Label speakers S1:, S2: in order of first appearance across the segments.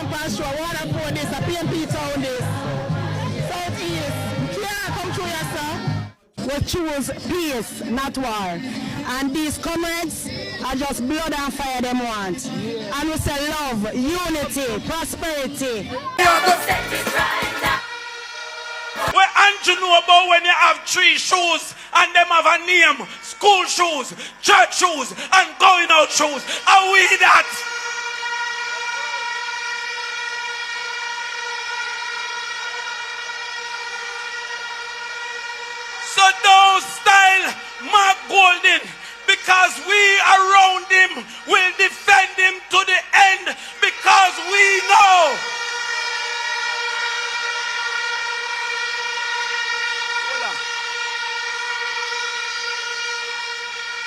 S1: can pass through. Water for this, a PNP town this. Southeast. Can't come through here, sir. We choose peace, not war. And these comrades are just blood and fire them want. And we say love, unity, prosperity.
S2: Where Andrew know about when you have 3 shoes and them have a name, school shoes, church shoes, and going out shoes. Are we that? So don't style Mark Golden, because we around him will defend him to the end, because we know.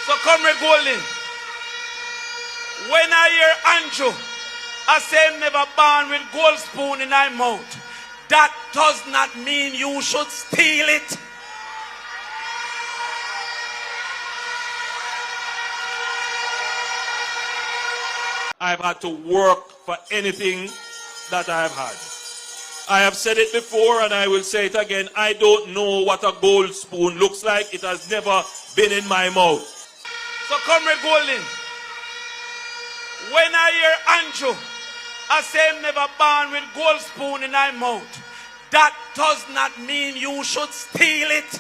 S2: So Comrade Golden, when I hear Andrew, I say him never born with gold spoon in my mouth. That does not mean you should steal it. I've had to work for anything that I've had. I have said it before and I will say it again. I don't know what a gold spoon looks like. It has never been in my mouth. So Comrade Golden, when I hear Andrew, I say him never born with gold spoon in my mouth. That does not mean you should steal it.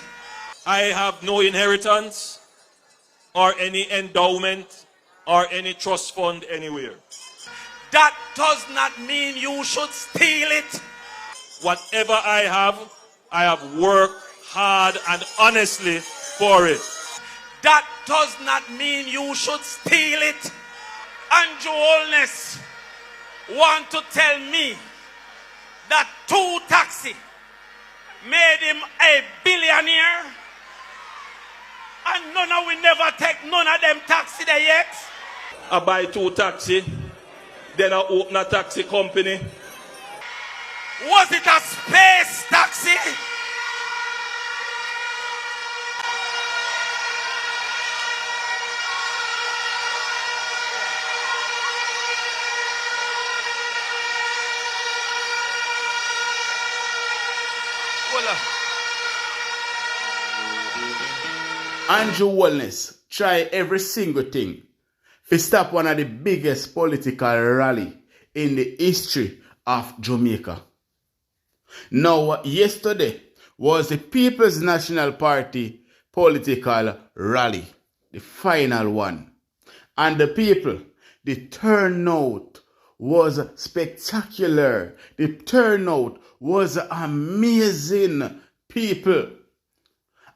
S2: I have no inheritance or any endowment or any trust fund anywhere. That does not mean you should steal it. Whatever I have worked hard and honestly for it. That does not mean you should steal it. Andrew Holness want to tell me that 2 taxi made him a billionaire, and none of we never take none of them taxi there yet. I buy 2 taxi, then I open a taxi company. Was it a space taxi?
S3: Andrew Holness try every single thing to stop one of the biggest political rally in the history of Jamaica. Now, yesterday was the People's National Party political rally, the final one. And the people, the turnout was spectacular. The turnout was amazing, people.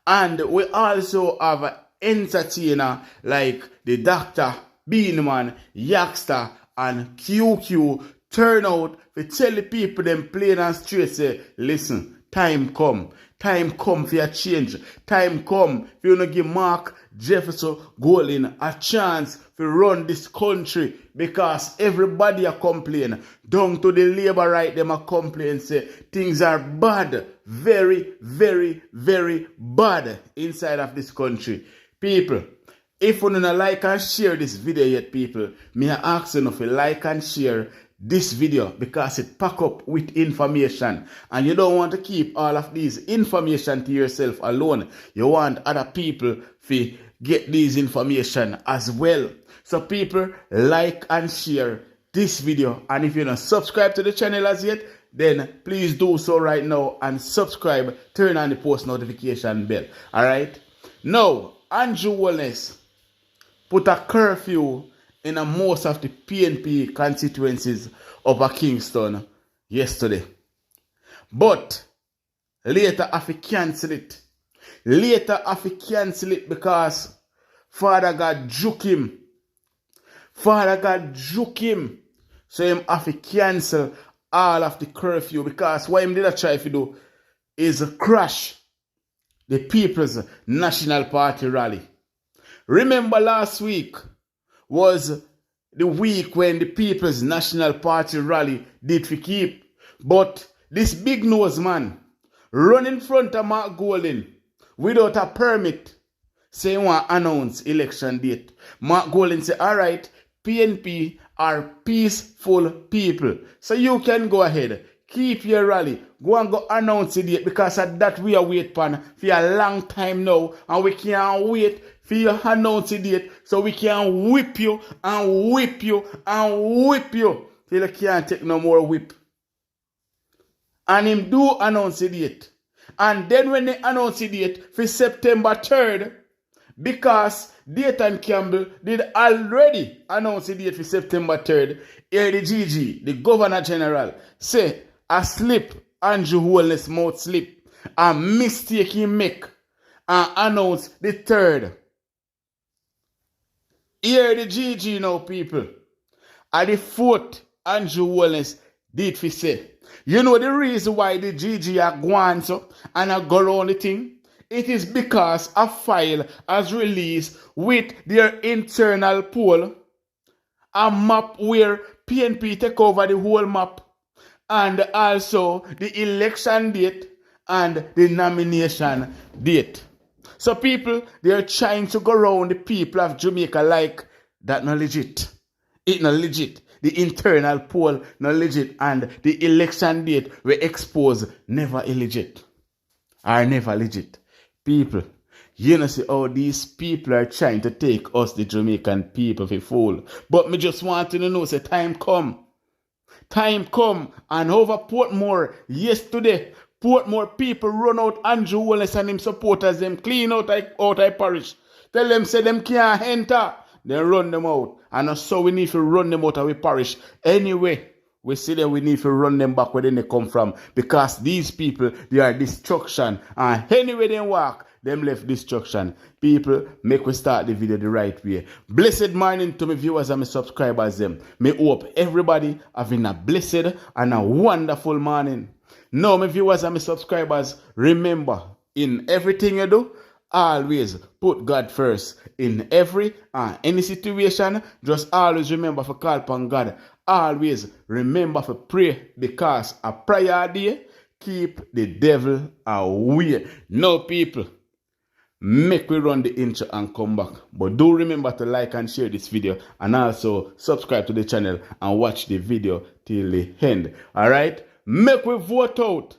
S3: And we also have an entertainer like the Dr. Beanman, Yaxter, and QQ turn out to tell the people them plain and straight say, listen, time come for a change. Time come for you to give Mark Jefferson Golden a chance to run this country, because everybody are complaining. Down to the labor right, them are complaining, say things are bad, very, very, very bad inside of this country. People, if you don't like and share this video yet, people, me I ask you to like and share this video, because it pack up with information, and you don't want to keep all of these information to yourself alone. You want other people to get these information as well. So people, like and share this video, and if you're not subscribed to the channel as yet, then please do so right now and subscribe, turn on the post notification bell. Alright, now Andrew Holness put a curfew in most of the PNP constituencies of Kingston yesterday. But later Offi cancel it. Later Offi cancel it because Father God juke him. Father God juke him. So him Offi cancel all of the curfew, because what him did try to do is crash the People's National Party rally. Remember last week was the week when the People's National Party rally did for keep. But this big nose man run in front of Mark Golden without a permit, say he want to announce election date. Mark Golden say, alright, PNP are peaceful people. So you can go ahead, keep your rally, go and go announce the date, because of that we are waiting for a long time now, and we can't wait for you to announce the date so we can whip you and whip you and whip you till you can't take no more whip. And him do announce the date. And then when they announce the date for September 3rd, because Dayton Campbell did already announce the date for September 3rd, here the GG, the Governor General, say a slip, Andrew Holness mouth slip, a mistake he make, and announce the 3rd. Here the GG now, people. At the 4th, Andrew Holness did for say. You know the reason why the GG are going so and are go around the thing? It is because a file has released with their internal poll a map where PNP take over the whole map, and also the election date and the nomination date. So people, they are trying to go around the people of Jamaica like that not legit. It not legit. The internal poll not legit, and the election date we expose never illegit. Are never legit. People, you know see how these people are trying to take us, the Jamaican people, for fool. But me just want to know, say time come. Time come, and over Portmore yesterday, Portmore people run out Andrew Holness and him supporters, them clean out I parish. Tell them say them can't enter. Then run them out. And so we need to run them out of our parish. Anyway, we see that we need to run them back where they come from. Because these people, they are destruction. And anyway they walk, them left destruction. People, make we start the video the right way. Blessed morning to my viewers and my subscribers them. May hope everybody having a blessed and a wonderful morning. Now, my viewers and my subscribers, remember, in everything you do, always put God first. In every and any situation, just always remember to call upon God. Always remember to pray, because a prayer day keep the devil away. Now, people, make we run the intro and come back. But do remember to like and share this video, and also subscribe to the channel and watch the video till the end. Alright? Make we vote out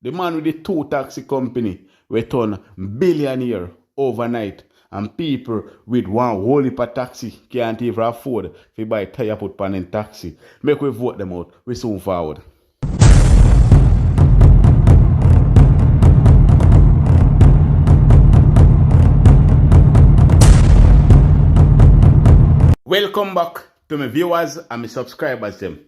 S3: the man with the 2 taxi company. We turn billionaire overnight, and people with one whole heap of taxi can't even afford to buy tire put pan in taxi. Make we vote them out. We soon forward. Welcome back to my viewers and my subscribers them.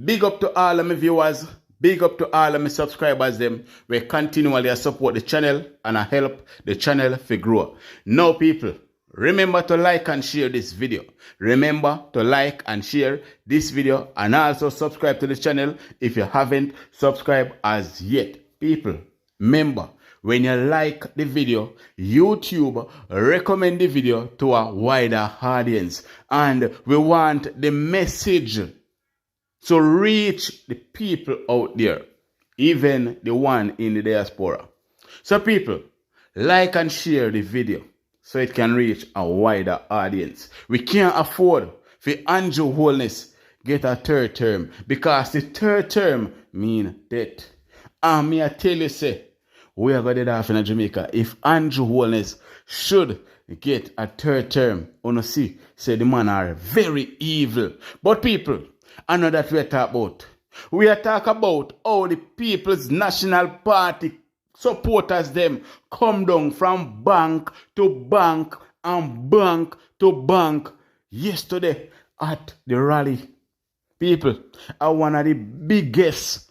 S3: Big up to all of my viewers. Big up to all of my subscribers them. We continually support the channel and I help the channel to grow. Now people, remember to like and share this video. Remember to like and share this video, and also subscribe to the channel if you haven't subscribed as yet. People, remember, when you like the video, YouTube recommend the video to a wider audience. And we want the message to reach the people out there, even the one in the diaspora. So people, like and share the video so it can reach a wider audience. We can't afford for Andrew Holness get a 3rd term, because the 3rd term mean death. And me I tell you say, we are going to die in Jamaica. If Andrew Holness should get a 3rd term, you see, say the man are very evil. But people, I know that we are talking about. We are talking about how the People's National Party supporters them come down from bank to bank and bank to bank yesterday at the rally. People, are one of the biggest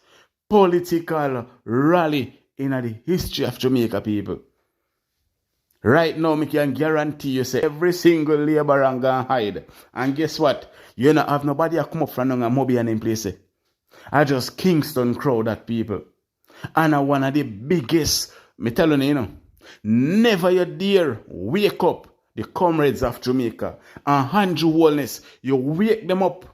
S3: political rally in the history of Jamaica, people. Right now, I can guarantee you say every single laborer gonna hide. And guess what? You don't have nobody a come up from a mobile in place. I just Kingston crowd that people. And I one of the biggest, me telling you, never you dare wake up the comrades of Jamaica. And Andrew Holness, you wake them up.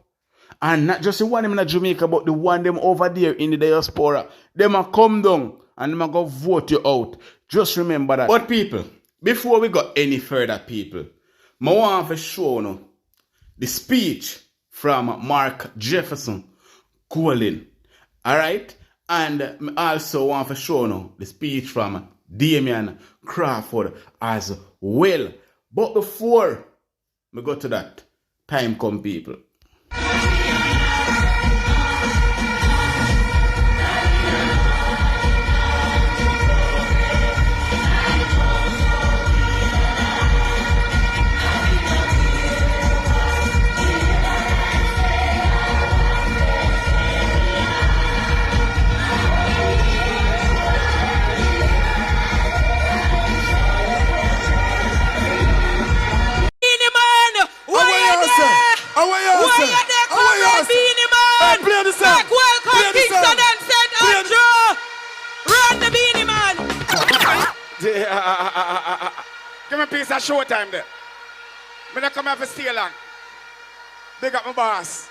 S3: And not just the one them in Jamaica, but the one them over there in the diaspora. Them a come down and them a go vote you out. Just remember that. But people, before we go any further, people, I want to show you the speech from Mark Jefferson Colin. Alright? And I also want to show now the speech from Damian Crawford as well. But before we go to that, time come people.
S4: Give me a piece of showtime there. Me not come here for stay long. Big up my boss.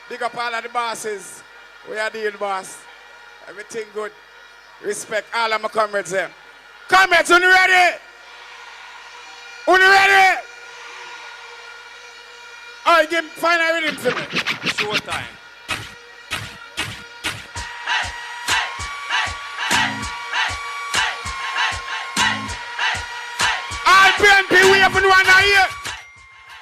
S4: Big up all of the bosses. We are dealing, boss. Everything good. Respect all of my comrades there. Comrades, are you ready? Are you ready? All right, give me final rhythm to me.
S2: Showtime.
S4: PNP, we have one here.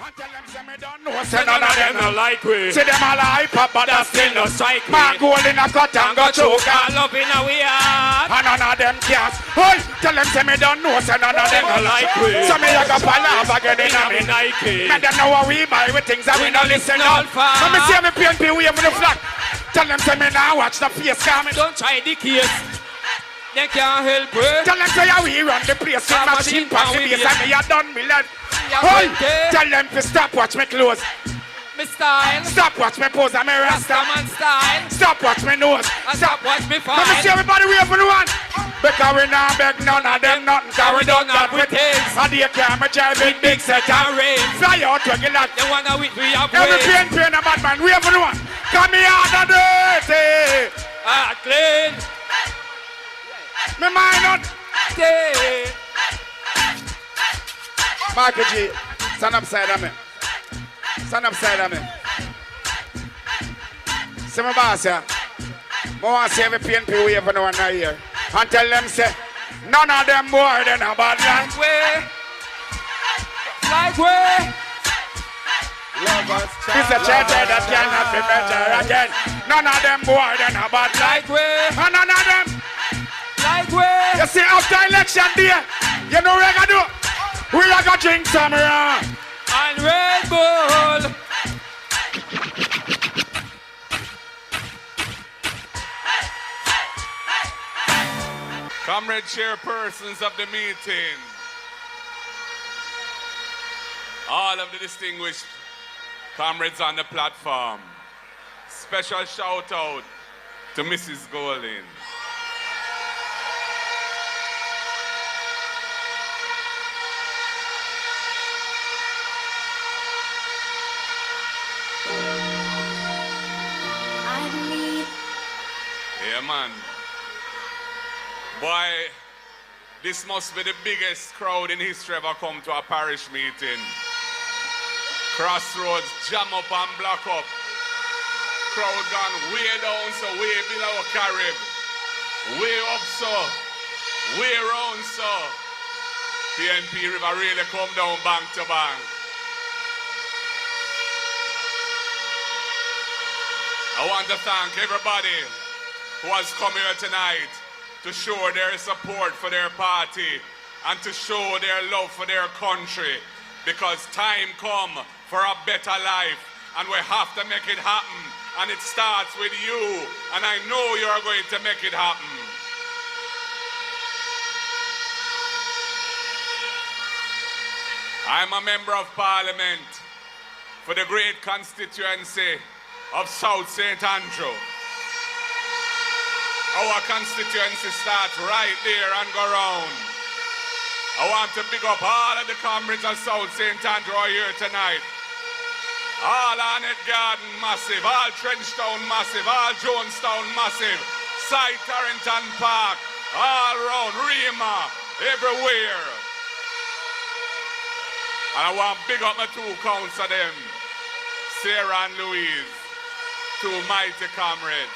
S4: And tell them, say me don't know, say none of them
S2: no like we.
S4: say them all hype up, but that's still no
S2: strike me.
S4: my goal in a cut and go choke.
S2: All up in a we heart.
S4: And none of them cares. Hey, tell them, say me don't know, say none of them
S2: no like we.
S4: So me like a palaver again in a
S2: Me Nike.
S4: me don't know what we buy with things that we don't listen
S2: not
S4: on.
S2: far.
S4: Let me see me PNP, we have the flag. Tell them, say me now watch the face coming.
S2: Don't try the case. They can't help it.
S4: Tell them say how we run the place with machine past the base and me a done me lad.
S2: Yeah,
S4: Hey,
S2: okay.
S4: tell them to stop watch me close.
S2: Me style.
S4: Stop watch me pose and me rasta.
S2: Rastaman style.
S4: Stop watch me nose.
S2: And stop watch me
S4: Let me see
S2: fine.
S4: everybody wait for the one. Because we not beg none of them nothing. Cause we don't got with things. And they can't me drive with big set and
S2: rain.
S4: fly out regular.
S2: They wanna with we have
S4: Every
S2: way.
S4: PNP and a bad man. Wait for the one. Come here and dirty.
S2: Clean.
S4: Me mind not.
S2: Day.
S4: Michael G. Stand upside of me. Stand upside of me. See my boss here. I want to see every PNP we ever know in here. And tell them say, none of them more than a bad land.
S2: Like way.
S4: It's a charter that cannot be better again. None of them more than a bad
S2: Like
S4: land.
S2: way.
S4: And none of them.
S2: Like way.
S4: You see, after election day, you know what we're going to do? We're going to drink some rum.
S2: And Red Bull.
S5: Comrade chairpersons of the meeting, all of the distinguished comrades on the platform, special shout out to Mrs. Golding. Yeah, man. Boy, this must be the biggest crowd in history ever come to a parish meeting. Crossroads jam up and block up. Crowd gone way down, so way below Carib. Way up, so. Way round, so. PNP River really come down bank to bank. I want to thank everybody who has come here tonight to show their support for their party and to show their love for their country, because time come for a better life and we have to make it happen, and it starts with you, and I know you're going to make it happen. I'm a member of Parliament for the great constituency of South St. Andrew. Our constituency starts right there and go round. I want to big up all of the comrades of South St. Andrew here tonight. All Arnett Garden massive, all Trenchtown massive, all Jonestown massive, Side Torrington Park, all round, Rima, everywhere. And I want to big up my two counts of them. Sarah and Louise, two mighty comrades.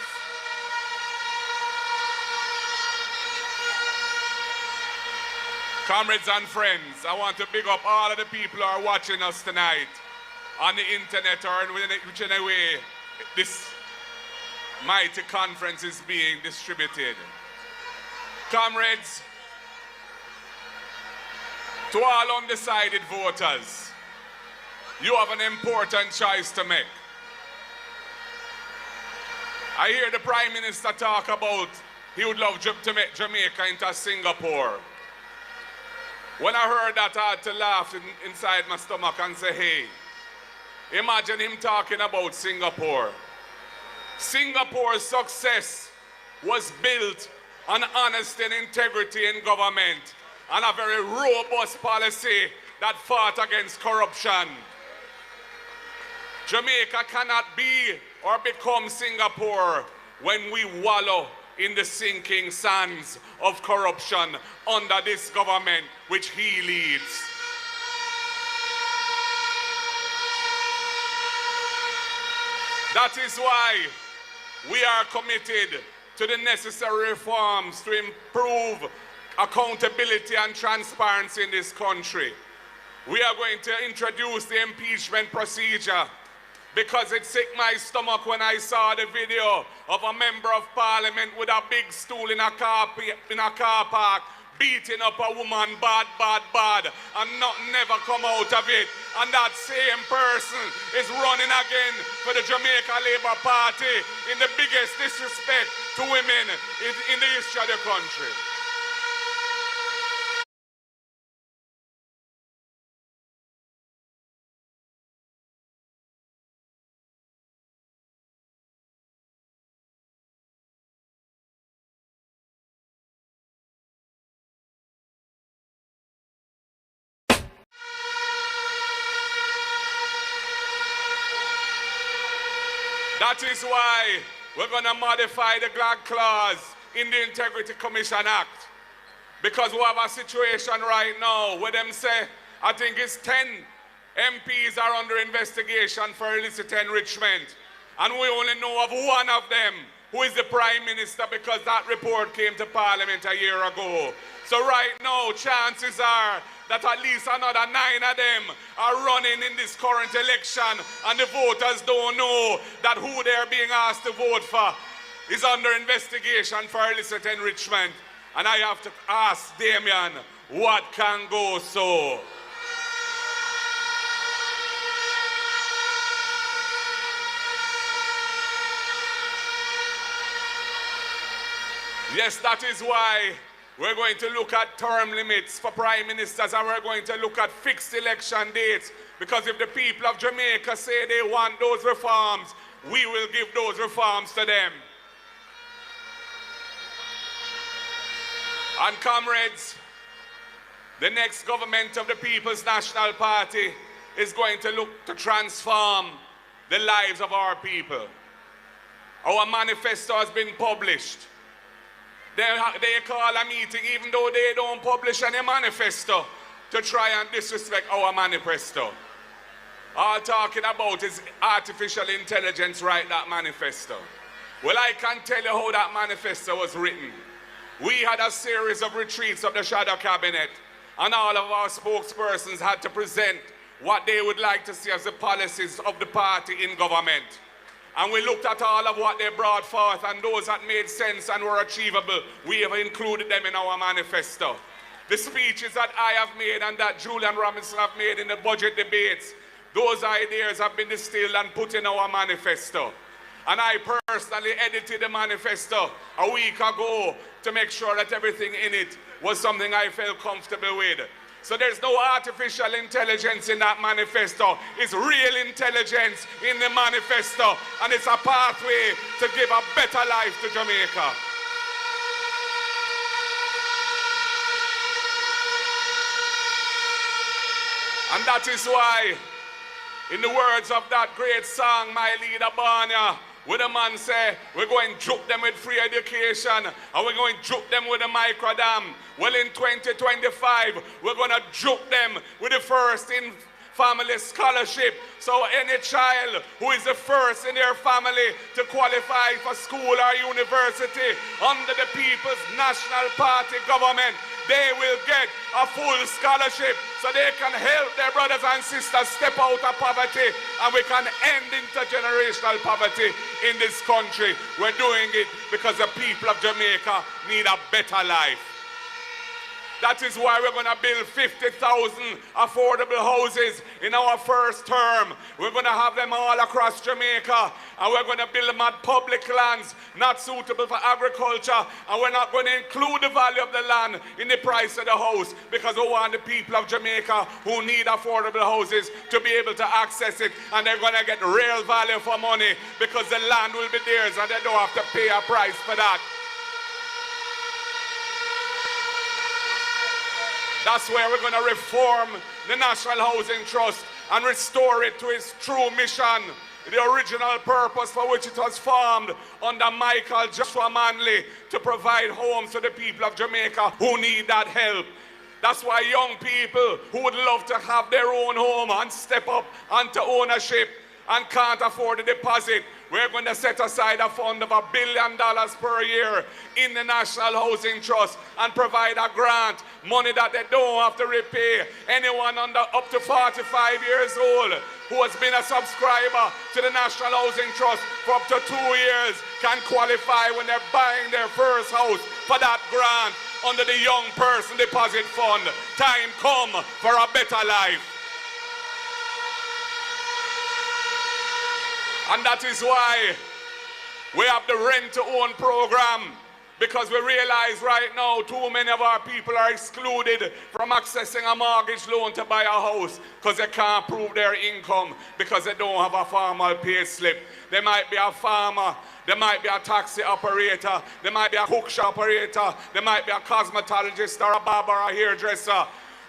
S5: Comrades and friends, I want to big up all of the people who are watching us tonight on the internet or in whichever way this mighty conference is being distributed. Comrades, to all undecided voters, you have an important choice to make. I hear the Prime Minister talk about he would love to make Jamaica into Singapore. When I heard that, I had to laugh inside my stomach and say, hey, imagine him talking about Singapore. Singapore's success was built on honesty and integrity in government and a very robust policy that fought against corruption. Jamaica cannot be or become Singapore when we wallow in the sinking sands of corruption under this government which he leads. That is why we are committed to the necessary reforms to improve accountability and transparency in this country. We are going to introduce the impeachment procedure because it sick my stomach when I saw the video of a member of parliament with a big stool in a car park beating up a woman bad, and nothing never come out of it. And that same person is running again for the Jamaica Labour Party in the biggest disrespect to women in the history of the country. That is why we're going to modify the glad clause in the Integrity Commission Act. Because we have a situation right now where them say, I think it's 10 MPs are under investigation for illicit enrichment. And we only know of one of them, who is the Prime Minister, because that report came to Parliament a year ago. So right now, chances are that at least another 9 of them are running in this current election, and the voters don't know that who they're being asked to vote for is under investigation for illicit enrichment. And I have to ask Damien, what can go so? Yes, that is why we're going to look at term limits for prime ministers, and we're going to look at fixed election dates, because if the people of Jamaica say they want those reforms, we will give those reforms to them. And comrades, the next government of the People's National Party is going to look to transform the lives of our people. Our manifesto has been published. They call a meeting even though they don't publish any manifesto to try and disrespect our manifesto. All talking about is artificial intelligence write that manifesto. Well, I can tell you how that manifesto was written. We had a series of retreats of the shadow cabinet, and all of our spokespersons had to present what they would like to see as the policies of the party in government. And we looked at all of what they brought forth, and those that made sense and were achievable, we have included them in our manifesto. The speeches that I have made and that Julian Robinson have made in the budget debates, those ideas have been distilled and put in our manifesto. And I personally edited the manifesto a week ago to make sure that everything in it was something I felt comfortable with. So there's no artificial intelligence in that manifesto. It's real intelligence in the manifesto, and it's a pathway to give a better life to Jamaica. And that is why, in the words of that great song, My Leader Barnia, where the man say, we're going to juke them with free education, and we're going to juke them with a microdam. Well, in 2025, we're going to juke them with the first family scholarship. So any child who is the first in their family to qualify for school or university under the People's National Party government, they will get a full scholarship so they can help their brothers and sisters step out of poverty, and we can end intergenerational poverty in this country. We're doing it because the people of Jamaica need a better life. That is why we're going to build 50,000 affordable houses in our first term. We're going to have them all across Jamaica, and we're going to build them at public lands not suitable for agriculture, and we're not going to include the value of the land in the price of the house, because we want the people of Jamaica who need affordable houses to be able to access it, and they're going to get real value for money because the land will be theirs and they don't have to pay a price for that. That's where we're going to reform the National Housing Trust and restore it to its true mission, the original purpose for which it was formed under Michael Joshua Manley, to provide homes to the people of Jamaica who need that help. That's why young people who would love to have their own home and step up onto ownership and can't afford the deposit, we're going to set aside a fund of $1 billion per year in the National Housing Trust and provide a grant, money that they don't have to repay. Anyone under up to 45 years old who has been a subscriber to the National Housing Trust for up to 2 years can qualify when they're buying their first house for that grant under the Young Person Deposit Fund. Time come for a better life. And that is why we have the rent-to-own program, because we realize right now too many of our people are excluded from accessing a mortgage loan to buy a house because they can't prove their income because they don't have a formal pay slip. They might be a farmer, they might be a taxi operator, they might be a cook shop operator, they might be a cosmetologist or a barber or a hairdresser.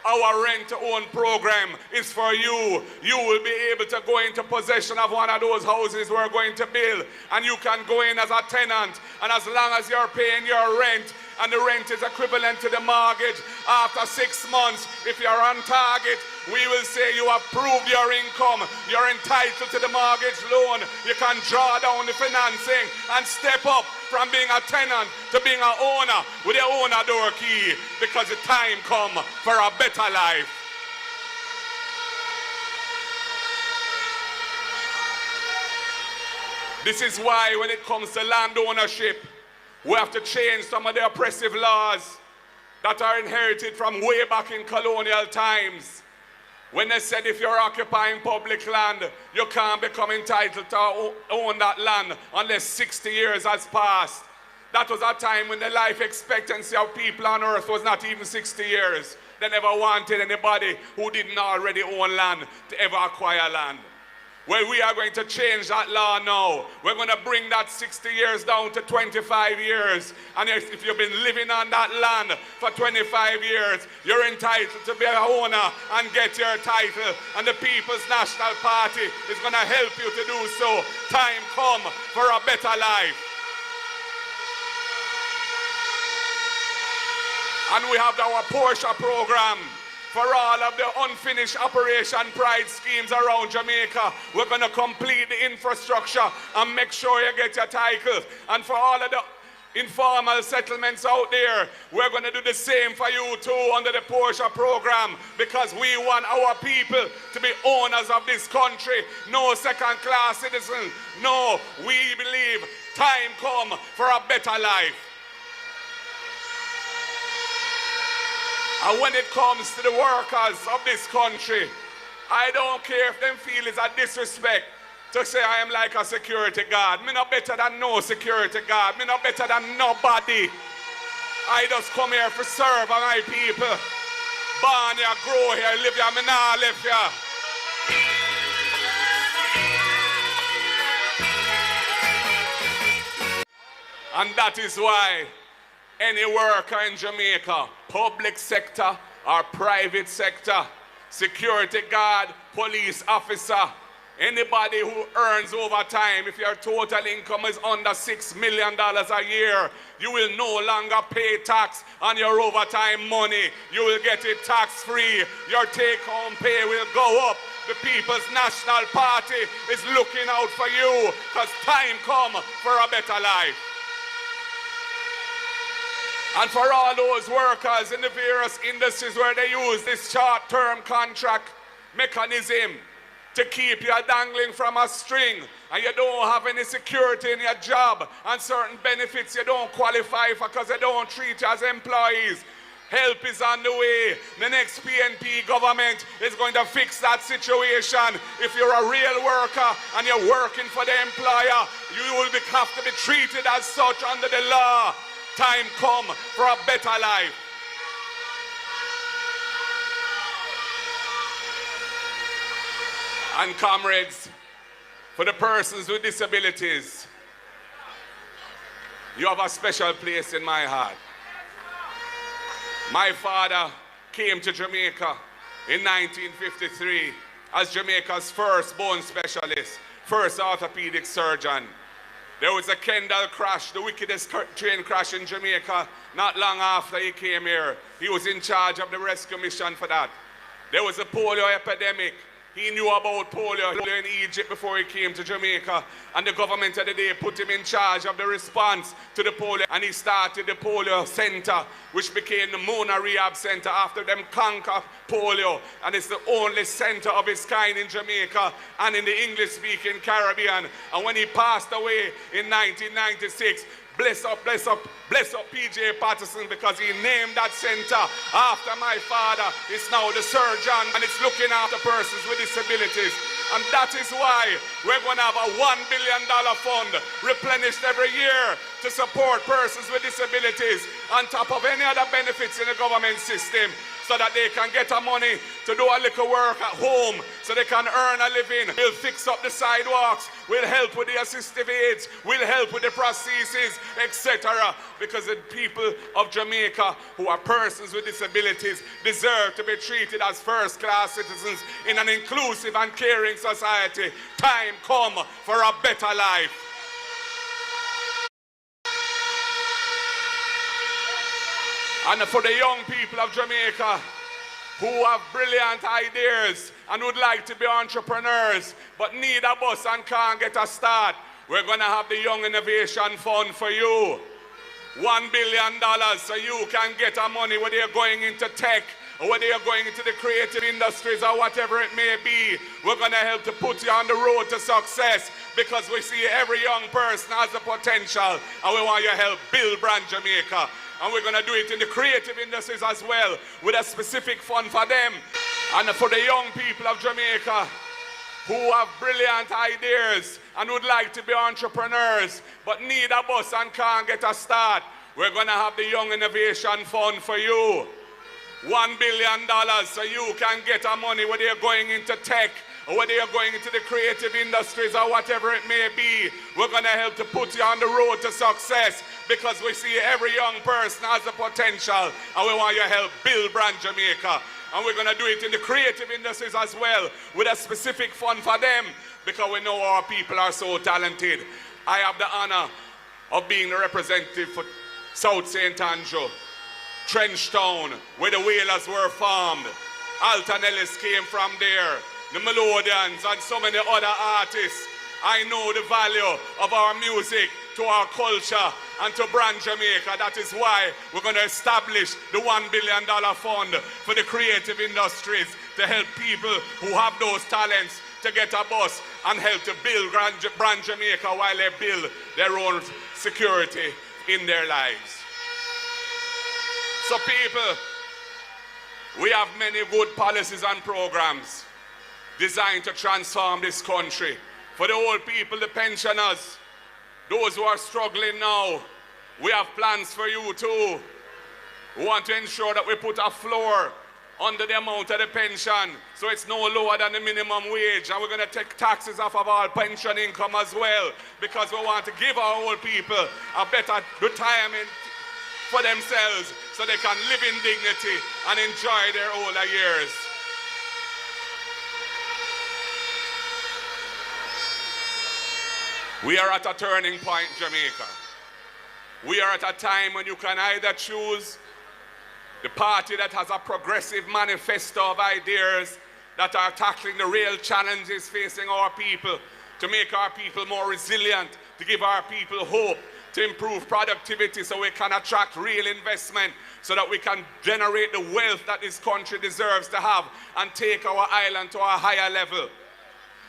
S5: Our rent-to-own program is for you. You will be able to go into possession of one of those houses we're going to build, and you can go in as a tenant, and as long as you're paying your rent, and the rent is equivalent to the mortgage, after 6 months, if you're on target, we will say you have proved your income, you're entitled to the mortgage loan, you can draw down the financing and step up from being a tenant to being an owner with your owner door key, because the time come for a better life. This is why when it comes to land ownership, we have to change some of the oppressive laws that are inherited from way back in colonial times, when they said if you're occupying public land, you can't become entitled to own that land unless 60 years has passed. That was a time when the life expectancy of people on earth was not even 60 years. They never wanted anybody who didn't already own land to ever acquire land. Well, we are going to change that law now. We're going to bring that 60 years down to 25 years. And if you've been living on that land for 25 years, you're entitled to be an owner and get your title. And the People's National Party is going to help you to do so. Time come for a better life. And we have our Porsche program for all of the unfinished Operation Pride schemes around Jamaica. We're going to complete the infrastructure and make sure you get your title. And for all of the informal settlements out there, we're going to do the same for you too under the Porsche program, because we want our people to be owners of this country. No second-class citizen. No, we believe time come for a better life. And when it comes to the workers of this country, I don't care if them feel it's a disrespect to say I am like a security guard. Me not better than no security guard. Me not better than nobody. I just come here to serve my people. Born here, grow here, live here, me nah live here. And that is why any worker in Jamaica, public sector or private sector, security guard, police officer, Anybody who earns overtime, if your total income is under $6 million a year, you will no longer pay tax on your overtime money. You will get it tax-free. Your take-home pay will go up. The People's National Party is looking out for you because time come for a better life. And for all those workers in the various industries where they use this short-term contract mechanism to keep you dangling from a string and you don't have any security in your job and certain benefits you don't qualify for because they don't treat you as employees. Help is on the way. The next PNP government is going to fix that situation. If you're a real worker and you're working for the employer, you will have to be treated as such under the law. Time come for a better life. And comrades, for the persons with disabilities, you have a special place in my heart. My father came to Jamaica in 1953 as Jamaica's first bone specialist, first orthopedic surgeon. There was a Kendall crash, the wickedest train crash in Jamaica, not long after he came here. He was in charge of the rescue mission for that. There was a polio epidemic. He knew about polio in Egypt before he came to Jamaica, and the government of the day put him in charge of the response to the polio, and he started the polio center, which became the Mona Rehab Center after them conquer polio, and it's the only center of its kind in Jamaica and in the English-speaking Caribbean. And when he passed away in 1996, bless up PJ Patterson, because he named that center after my father. It's now the surgeon, and it's looking after persons with disabilities. And that is why we're going to have a $1 billion fund replenished every year to support persons with disabilities on top of any other benefits in the government system, so that they can get money to do a little work at home, so they can earn a living. We'll fix up the sidewalks, we'll help with the assistive aids, we'll help with the prostheses, etc. Because the people of Jamaica who are persons with disabilities deserve to be treated as first-class citizens in an inclusive and caring society. Time come for a better life. And for the young people of Jamaica who have brilliant ideas and would like to be entrepreneurs but need a bus and can't get a start, we're going to have the Young Innovation Fund for you. $1 billion so you can get a money whether you're going into tech or whether you're going into the creative industries or whatever it may be. We're going to help to put you on the road to success, because we see every young person has the potential, and we want your help build Brand Jamaica. And we're going to do it in the creative industries as well, with a specific fund for them. And for the young people of Jamaica who have brilliant ideas and would like to be entrepreneurs but need a bus and can't get a start, we're going to have the Young Innovation Fund for you. $1 billion so you can get a money whether you're going into tech or whether you're going into the creative industries or whatever it may be. We're going to help to put you on the road to success, because we see every young person has the potential, and we want your help build Brand Jamaica. And we're going to do it in the creative industries as well, with a specific fund for them, because we know our people are so talented. I have the honor of being the representative for South St. Andrew, Trenchtown, where the whalers were formed. Alton Ellis came from there, the Melodians and so many other artists. I know the value of our music to our culture and to Brand Jamaica. That is why we're going to establish the $1 billion fund for the creative industries to help people who have those talents to get a bus and help to build Brand Jamaica while they build their own security in their lives. So people, we have many good policies and programs designed to transform this country. For the old people, the pensioners, those who are struggling now, we have plans for you too. We want to ensure that we put a floor under the amount of the pension, so it's no lower than the minimum wage. And we're going to take taxes off of our pension income as well, because we want to give our old people a better retirement for themselves, so they can live in dignity and enjoy their older years. We are at a turning point, Jamaica. We are at a time when you can either choose the party that has a progressive manifesto of ideas that are tackling the real challenges facing our people, to make our people more resilient, to give our people hope, to improve productivity so we can attract real investment, so that we can generate the wealth that this country deserves to have and take our island to a higher level.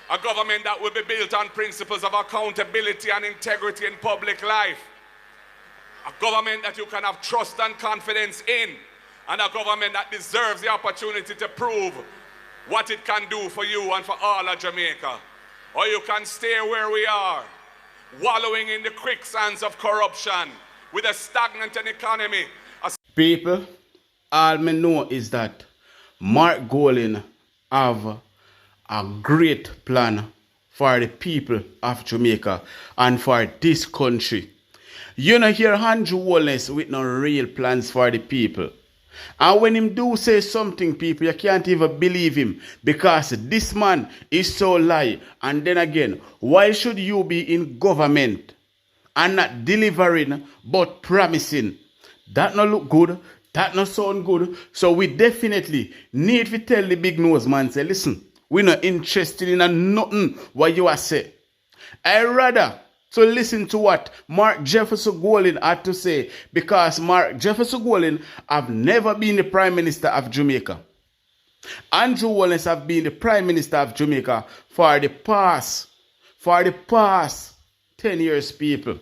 S5: A government that will be built on principles of accountability and integrity in public life. A government that you can have trust and confidence in, and a government that deserves the opportunity to prove what it can do for you and for all of Jamaica. Or you can stay where we are, wallowing in the quicksands of corruption with a stagnant economy.
S3: People, all me know is that Mark Golin have a great plan for the people of Jamaica and for this country. You know, hear Andrew Holness with no real plans for the people. And when him do say something, people, you can't even believe him, because this man is so lie. And then again, why should you be in government and not delivering but promising? That not look good, that not sound good. So we definitely need to tell the big nose man, say, listen, we're not interested in nothing what you are say. I rather to listen to what Mark Jefferson Golin had to say, because Mark Jefferson Golin have never been the Prime Minister of Jamaica. Andrew Holness have been the Prime Minister of Jamaica for the past 10 years, people.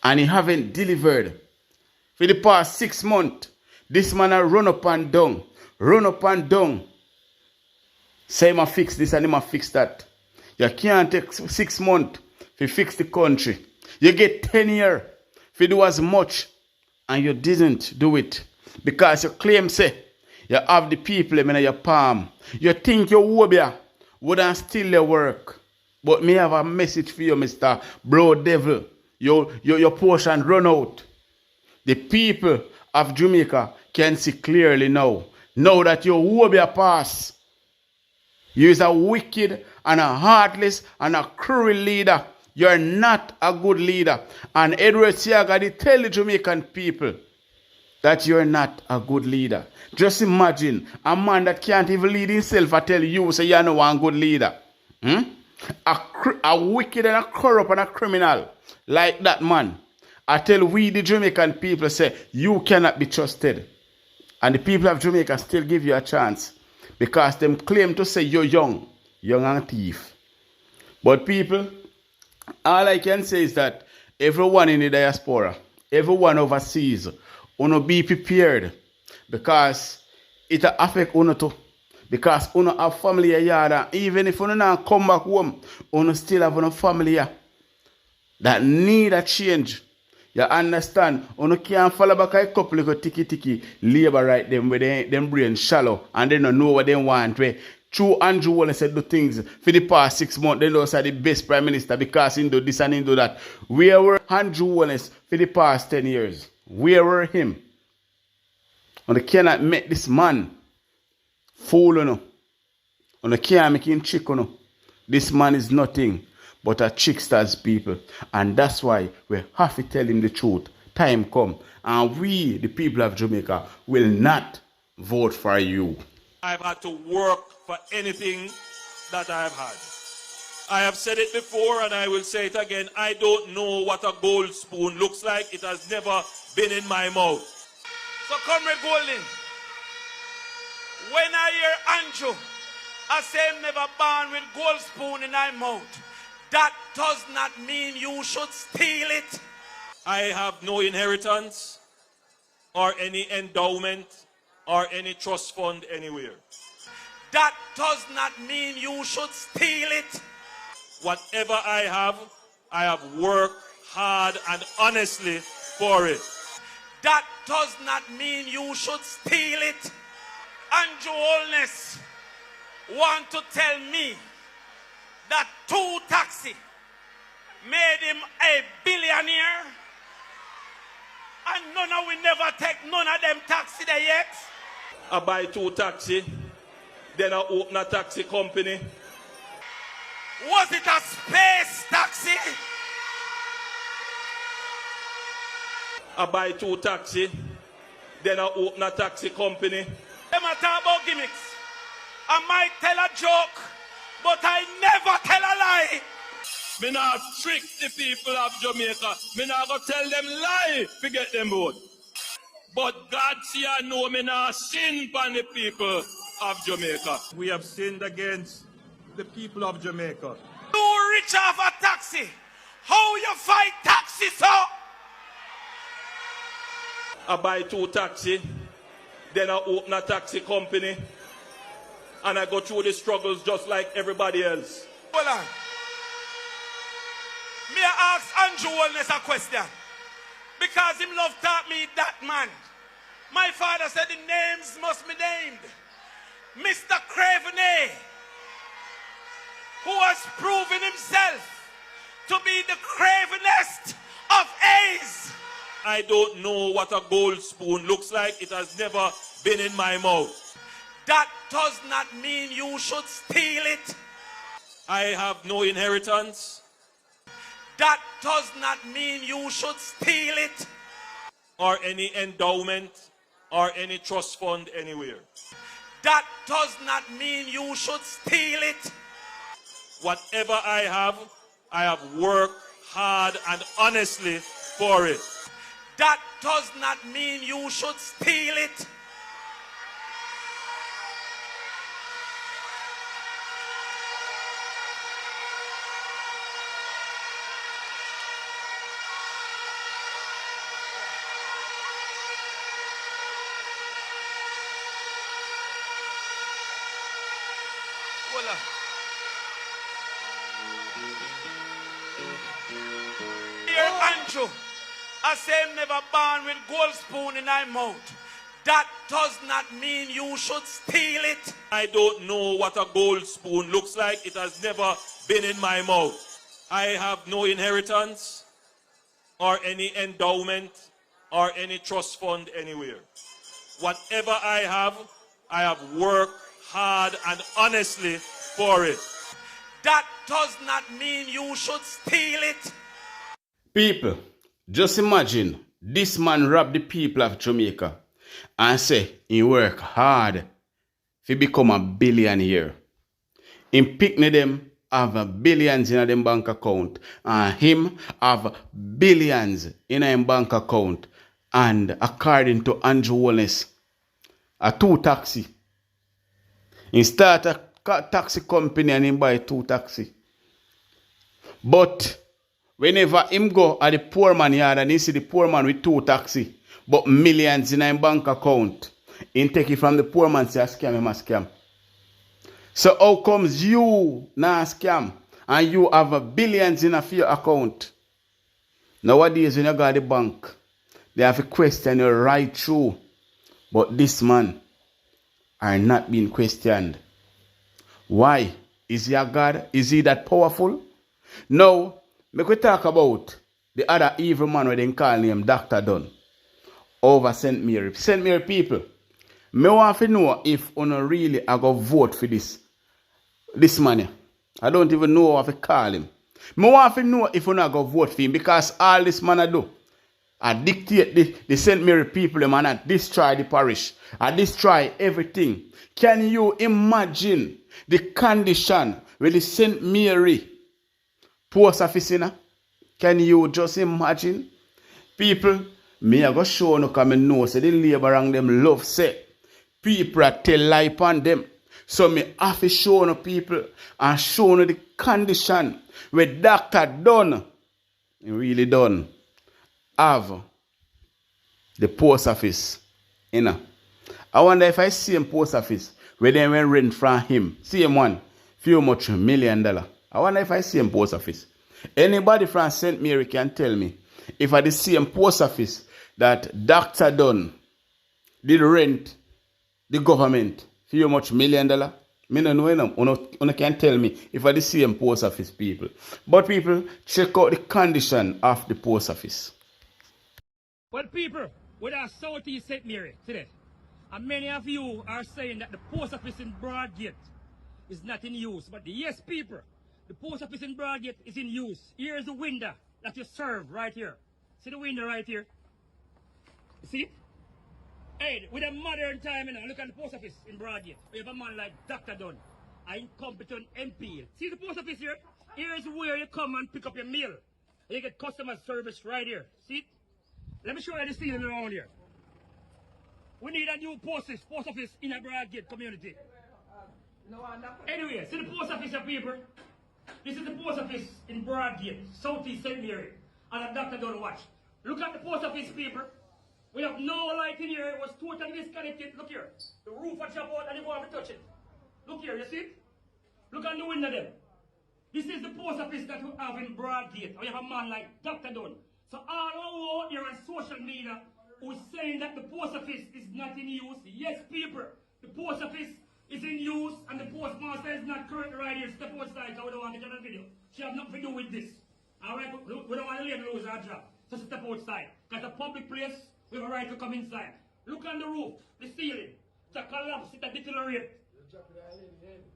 S3: And he haven't delivered. For the past 6 months, this man has run up and down. Say him a fix this and him a fix that. You can't take 6 months to fix the country. You get 10 years to do as much, and you didn't do it. Because you claim, say, you have the people in your palm. You think your Wobia wouldn't steal your work. But me have a message for you, Mr. Bro Devil. Your portion run out. The people of Jamaica can see clearly now. Now that your Wobia pass. You is a wicked and a heartless and a cruel leader. You're not a good leader. And Edward Siaga did tell the Jamaican people that you're not a good leader. Just imagine a man that can't even lead himself. I tell you, say you're not one good leader. A wicked and a corrupt and a criminal like that man. I tell we the Jamaican people, say you cannot be trusted. And the people of Jamaica still give you a chance. Because them claim to say you're young and thief. But people, all I can say is that everyone in the diaspora, everyone overseas, wanna be prepared, because it affect you too. Because you have family here, and even if you not come back home, you still have a family here that need a change. You understand? You can't follow back a couple of tiki labor right them where them brain shallow and they don't know what they want. Where true Andrew Holness said do things for the past 6 months. They know the best prime minister because he do this and he do that. Where were Andrew Holness for the past 10 years? Where were him? And they cannot make this man fool you. And they can't make him trick you. This man is nothing but a trickster's people. And that's why we have to tell him the truth. Time come. And we, the people of Jamaica, will not vote for you.
S2: I've had to work for anything that I've had. I have said it before and I will say it again. I don't know what a gold spoon looks like. It has never been in my mouth. So Comrade Golin, when I hear Andrew, I say I'm never born with gold spoon in my mouth. That does not mean you should steal it. I have no inheritance or any endowment or any trust fund anywhere. That does not mean you should steal it. Whatever I have worked hard and honestly for it. That does not mean you should steal it. Andrew Holness want to tell me that 2 taxi made him a billionaire, and none of we never take none of them taxi there yet. I buy 2 taxi, then I open a taxi company. Was it a space taxi? I buy 2 taxi, then I open a taxi company. Them a talk about gimmicks. I might tell a joke, but I never tell a lie. Me not trick the people of Jamaica. Me not go tell them lie to get them vote. But God see I know me not sin upon the people of Jamaica. We have sinned against the people of Jamaica. You rich off a taxi. How you fight taxi, so? I buy 2 taxi, then I open a taxi company, and I go through the struggles just like everybody else. Hold on. May I ask Andrew Holness a question? Because him love taught me that man. My father said the names must be named. Mr. Craveney, who has proven himself to be the cravenest of A's. I don't know what a gold spoon looks like. It has never been in my mouth. That does not mean you should steal it. I have no inheritance. That does not mean you should steal it. Or any endowment or any trust fund anywhere. That does not mean you should steal it. Whatever I have worked hard and honestly for it. That does not mean you should steal it. Voila. Dear Andrew, I say I'm never born with gold spoon in my mouth. That does not mean you should steal it. I don't know what a gold spoon looks like. It has never been in my mouth. I have no inheritance or any endowment or any trust fund anywhere. Whatever I have worked hard and honestly for it. That does not mean you should steal it.
S3: People, just imagine this man rob the people of Jamaica and say he work hard to become a billionaire. In picking them have billions in them bank account and him have billions in him bank account, and according to Andrew Holness, a 2 taxi. He start a taxi company and he buy 2 taxi. But whenever him go at the poor man yard and he see the poor man with 2 taxi, but millions in his bank account, he take it from the poor man and say, scam him a scam. So how comes you now scam and you have billions in a your account? Nowadays when you go to the bank, they have a question you right through. But this man are not being questioned. Why? Is he a God? Is he that powerful? Now, make we talk about the other evil man where they call him Dr. Dunn over St. Mary. St. Mary people, me want to know if you really are going to vote for this man. I don't even know how to call him. Me want to know if you not going to vote for him, because all this man I do, I dictate the St. Mary people, them, and I destroy the parish. I destroy everything. Can you imagine the condition with the St. Mary post office in? Can you just imagine? People, me I go show no because I know say the labor and them love say people tell lie upon them. So me have to show no people and show no the condition where Dr. Dunn really done have the post office. You know. I wonder if I see him post office where they went rent from him. See him one few much $1 million. I wonder if I see him post office. Anybody from St. Mary can tell me if I did see him post office that Dr. Dunn did rent the government few much $1 million. Me no know him. Una can tell me if I did see him post office, people. But people, check out the condition of the post office.
S6: Well, people, we're at Southeast St. Mary today, and many of you are saying that the post office in Broadgate is not in use. But yes, people, The post office in Broadgate is in use. Here is the window that you serve right here. See the window right here? You see it? Hey, with a modern time, you know, look at the post office in Broadgate. We have a man like Dr. Dunn, an incompetent MP. See the post office here? Here is where you come and pick up your meal. You get customer service right here. See it? Let me show you the ceiling around here. We need a new post office in a Broadgate community. Anyway, see the post office here, people? This is the post office in Broadgate, Southeast St. Mary. And a Dr. Dunn watch. Look at the post office, people. We have no light in here. It was totally disconnected. Look here. The roof was jump out and you go have to touch it. Look here, you see it? Look on the window there. This is the post office that we have in Broadgate. We have a man like Dr. Dunn. So all who out here on social media who is saying that the post office is not in use, yes, people, the post office is in use and the postmaster is not currently right here. Step outside, so we don't want to get on the video. She has nothing to do with this. All right, we don't want to lady lose our job. So step outside. Because a public place, we have a right to come inside. Look on the roof, the ceiling. It's a collapse, it's a deteriorate.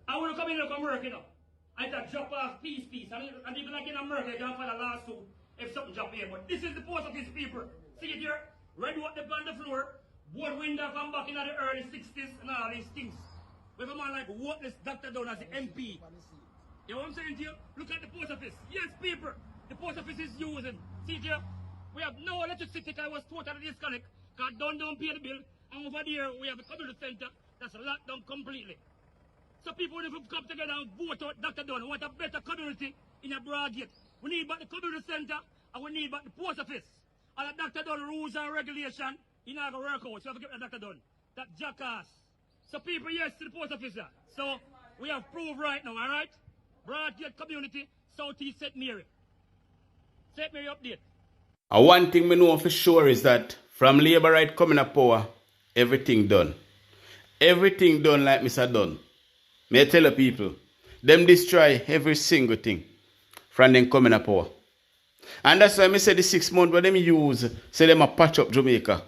S6: I want to come in like America, you know. I can drop off piece. And even like in America, you can find a lawsuit if something drop here. But this is the post office, people. See it here? Red water on the floor. Board window from back in the early 60s and all these things. We have a man like Holness, Dr. Dunn as the MP. You know what I'm saying to you? Look at the post office. Yes, people. The post office is using. See it here? We have no electricity because it was totally disconnected. Because Dunn don't pay the bill. And over there, we have a community center that's locked down completely. So people need to come together and vote out Dr. Dunn. We want a better community in a Broadgate. We need back the community center and we need back the post office. And the Dr. Dunn rules and regulation, he not going to work out. So we have to get the Dr. Dunn. That jackass. So people, yes, to the post officer. So we have proof right now, all right? Broadgate community, Southeast St. Mary. St. Mary update.
S3: And one thing we know for sure is that from Labour right coming up power, everything done. Everything done like Mr. Dunn. May I tell the people, them destroy every single thing from them coming up power. And that's why I say the 6 months where them use, say them a patch up Jamaica.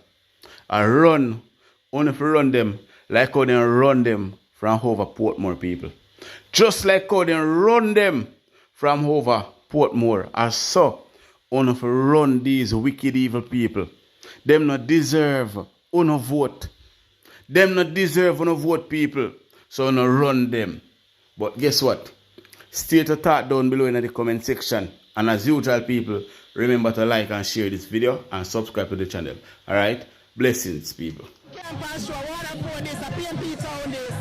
S3: And run, only if run them like how they run them from over Portmore people. Just like how they run them from over Portmore. As so, only if run these wicked evil people. Them not deserve no vote. Them not deserve no vote, people. So no run them. But guess what? State your thought down below in the comment section. And as usual, people, remember to like and share this video and subscribe to the channel. Alright? Blessings, people.
S1: Campus show, what about this? A PNP town this.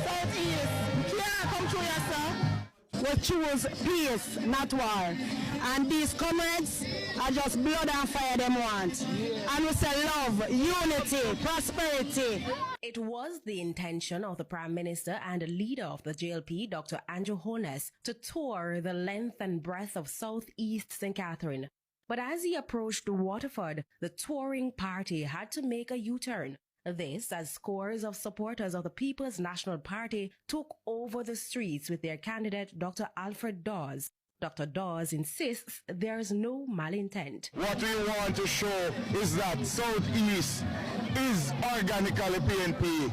S1: Southeast, yeah, come through here, sir. We choose peace, not war. And these comrades are just blood and fire them want. And we say love, unity, prosperity.
S7: It was the intention of the Prime Minister and leader of the JLP, Dr. Andrew Holness, to tour the length and breadth of Southeast St. Catherine. But as he approached Waterford, the touring party had to make a U-turn. This as scores of supporters of the People's National Party took over the streets with their candidate, Dr. Alfred Dawes. Dr. Dawes insists there is no malintent.
S8: What we want to show is that Southeast is organically PNP.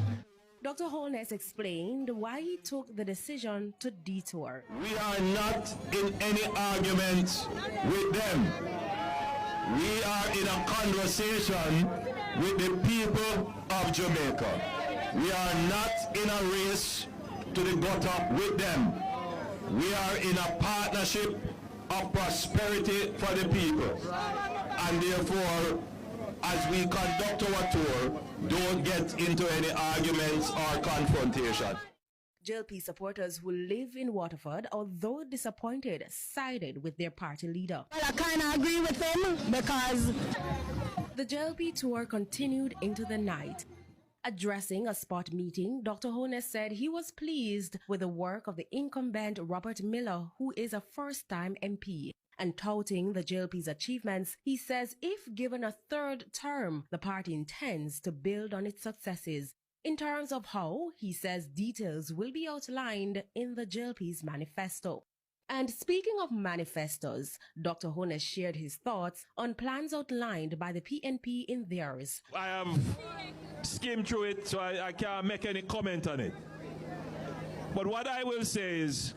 S7: Dr. Holness explained why he took the decision to detour.
S8: We are not in any argument with them. We are in a conversation with the people of Jamaica. We are not in a race to the gutter with them. We are in a partnership of prosperity for the people. And therefore, as we conduct our tour, don't get into any arguments or confrontation.
S7: JLP supporters who live in Waterford, although disappointed, sided with their party leader.
S1: Well, I kind of agree with him because
S7: the JLP tour continued into the night. Addressing a spot meeting, Dr. Holness said he was pleased with the work of the incumbent Robert Miller, who is a first-time MP. And touting the JLP's achievements, he says if given a third term, the party intends to build on its successes. In terms of how, he says details will be outlined in the JLP's manifesto. And speaking of manifestos, Dr. Holness shared his thoughts on plans outlined by the PNP in theirs.
S9: I have skimmed through it, so I can't make any comment on it. But what I will say is,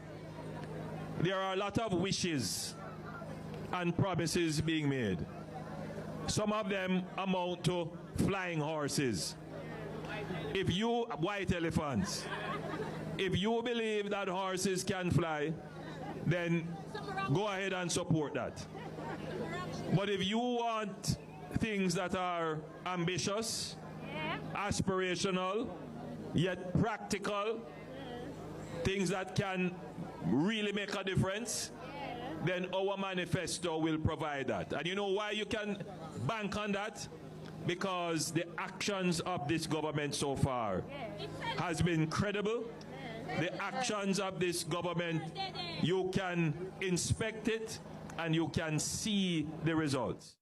S9: there are a lot of wishes and promises being made. Some of them amount to flying horses. If you, white elephants, if you believe that horses can fly, then go ahead and support that. But if you want things that are ambitious, aspirational, yet practical, things that can really make a difference, then our manifesto will provide that. And you know why you can bank on that? Because the actions of this government so far has been credible. The actions of this government, you can inspect it and you can see the results.